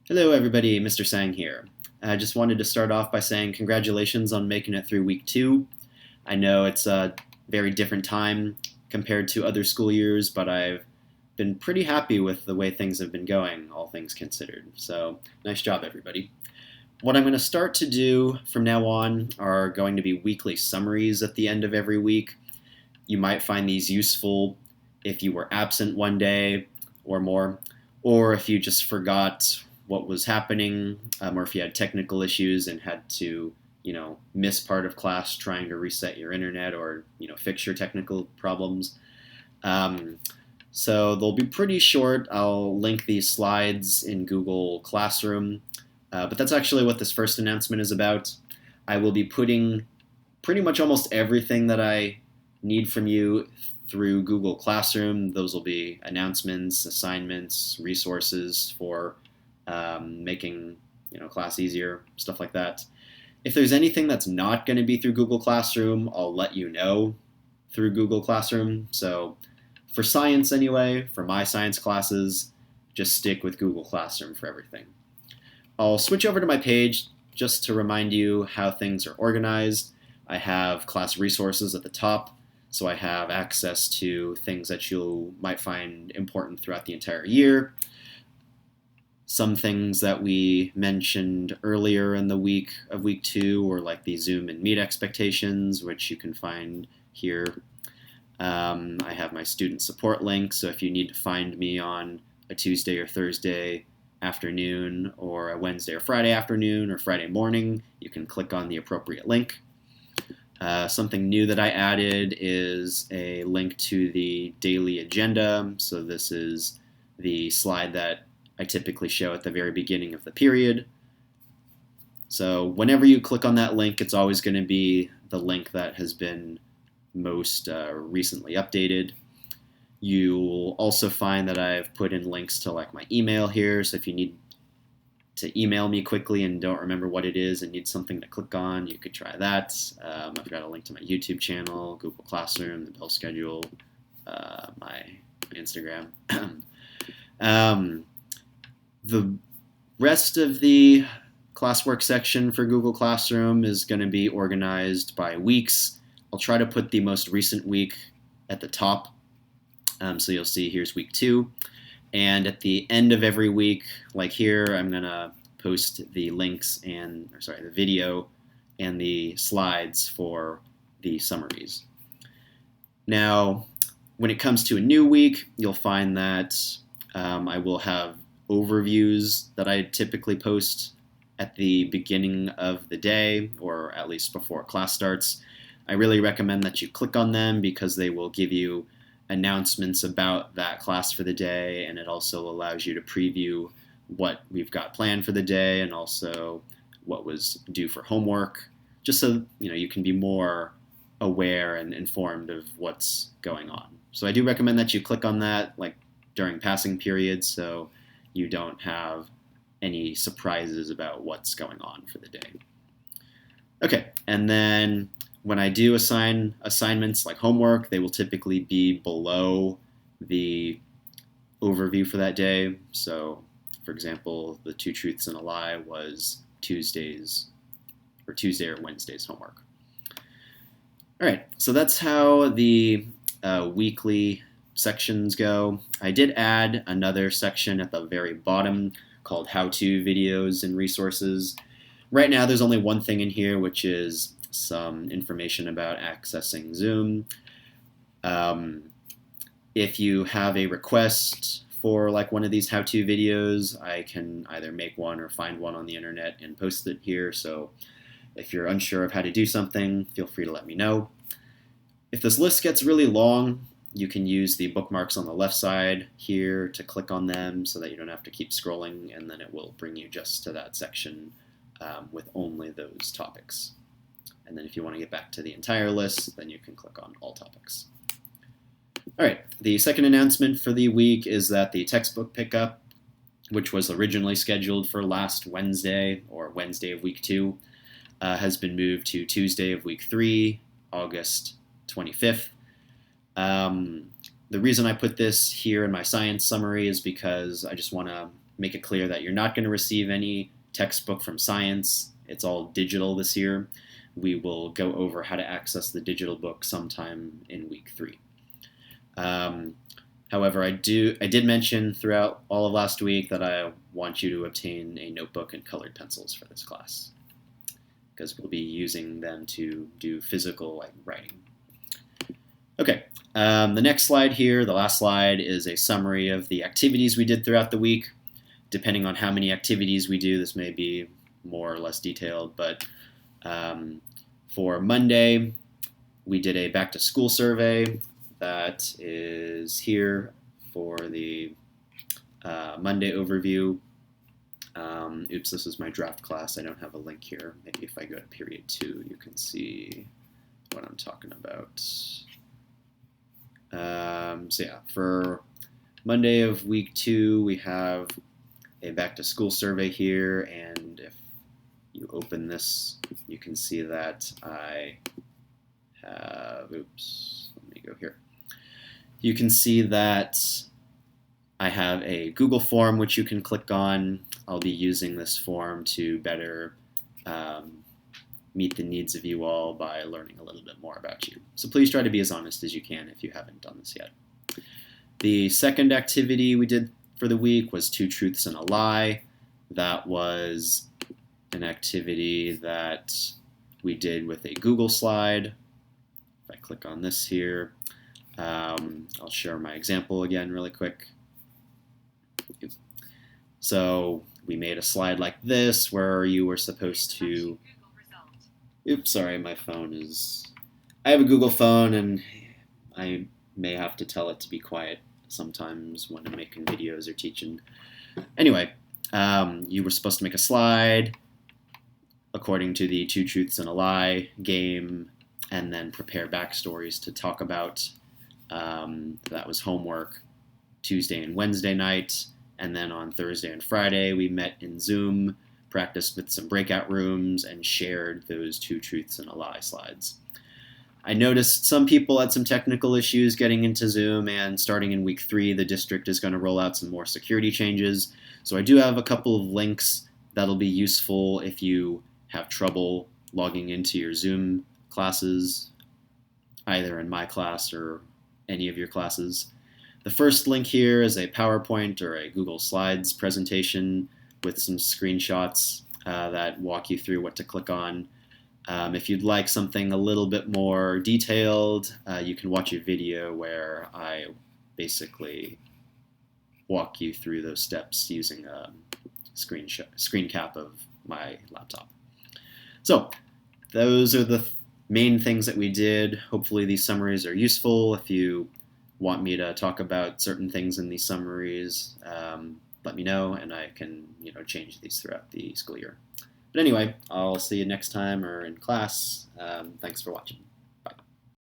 Hello, everybody. Mr. Tsang here. I just wanted to start off by saying congratulations on making it through week 2. I know it's a very different time compared to other school years, but I've been pretty happy with the way things have been going, all things considered. So, nice job, everybody. What I'm going to start to do from now on are going to be weekly summaries at the end of every week. You might find these useful if you were absent one day or more, or if you just forgot what was happening, or if you had technical issues and had to, miss part of class trying to reset your internet or, fix your technical problems. Um, so they'll be pretty short. I'll link these slides in Google Classroom, but that's actually what this first announcement is about. I will be putting pretty much almost everything that I need from you through Google Classroom. Those will be announcements, assignments, resources for making class easier, stuff like that. If there's anything that's not going to be through Google Classroom, I'll let you know through Google Classroom. So for science anyway, for my science classes, just stick with Google Classroom for everything. I'll switch over to my page just to remind you how things are organized. I have class resources at the top, so I have access to things that you might find important throughout the entire year. Some things that we mentioned earlier in the week of week 2 were like the Zoom and Meet expectations, which you can find here. I have my student support link, so if you need to find me on a Tuesday or Thursday afternoon or a Wednesday or Friday afternoon or Friday morning, you can click on the appropriate link. Something new that I added is a link to the daily agenda. So this is the slide that I typically show at the very beginning of the period. So whenever you click on that link, it's always going to be the link that has been most recently updated. You'll also find that I've put in links to like my email here. So if you need to email me quickly and don't remember what it is and need something to click on, you could try that. I've got a link to my YouTube channel, Google Classroom, the bell schedule, my Instagram. The rest of the classwork section for Google Classroom is going to be organized by weeks. I'll try to put the most recent week at the top. So you'll see here's week 2. And at the end of every week, like here, I'm going to post the links the video and the slides for the summaries. Now, when it comes to a new week, you'll find that I will have overviews that I typically post at the beginning of the day, or at least before class starts. I really recommend that you click on them because they will give you announcements about that class for the day, and it also allows you to preview what we've got planned for the day and also what was due for homework, just so you can be more aware and informed of what's going on. So I do recommend that you click on that like during passing periods so you don't have any surprises about what's going on for the day. Okay, and then when I do assign assignments like homework, they will typically be below the overview for that day. So, for example, the 2 truths and a lie was Tuesday or Wednesday's homework. All right, so that's how the weekly sections go. I did add another section at the very bottom called how-to videos and resources. Right now there's only one thing in here, which is some information about accessing Zoom. If you have a request for like one of these how-to videos, I can either make one or find one on the internet and post it here. So if you're unsure of how to do something, feel free to let me know. If this list gets really long, you can use the bookmarks on the left side here to click on them so that you don't have to keep scrolling, and then it will bring you just to that section with only those topics. And then if you want to get back to the entire list, then you can click on all topics. All right, the second announcement for the week is that the textbook pickup, which was originally scheduled for last Wednesday or Wednesday of week 2, has been moved to Tuesday of week 3, August 25th. The reason I put this here in my science summary is because I just want to make it clear that you're not going to receive any textbook from science. It's all digital this year. We will go over how to access the digital book sometime in week 3. However, I did mention throughout all of last week that I want you to obtain a notebook and colored pencils for this class, because we'll be using them to do physical writing. Okay, the next slide here, the last slide, is a summary of the activities we did throughout the week. Depending on how many activities we do, this may be more or less detailed, but for Monday, we did a back-to-school survey that is here for the Monday overview. Oops, this is my draft class. I don't have a link here. Maybe if I go to period 2, you can see what I'm talking about. So yeah, for Monday of week 2, we have a back-to-school survey here, and if you open this, you can see that I have, oops, let me go here. You can see that I have a Google form which you can click on. I'll be using this form to better meet the needs of you all by learning a little bit more about you. So please try to be as honest as you can if you haven't done this yet. The second activity we did for the week was 2 truths and a lie. That was an activity that we did with a Google slide. If I click on this here, I'll share my example again really quick. So we made a slide like this where you were supposed to, oops, sorry, my phone is, I have a Google phone and I may have to tell it to be quiet sometimes when I'm making videos or teaching. Anyway, you were supposed to make a slide according to the 2 truths and a lie game, and then prepare backstories to talk about. That was homework Tuesday and Wednesday night, and then on Thursday and Friday we met in Zoom, practiced with some breakout rooms, and shared those 2 truths and a lie slides. I noticed some people had some technical issues getting into Zoom, and starting in week 3, the district is going to roll out some more security changes. So I do have a couple of links that'll be useful if you have trouble logging into your Zoom classes, either in my class or any of your classes. The first link here is a PowerPoint or a Google Slides presentation with some screenshots that walk you through what to click on. If you'd like something a little bit more detailed, you can watch a video where I basically walk you through those steps using a screen cap of my laptop. So those are the main things that we did. Hopefully these summaries are useful. If you want me to talk about certain things in these summaries, let me know, and I can change these throughout the school year. But anyway, I'll see you next time or in class. Thanks for watching.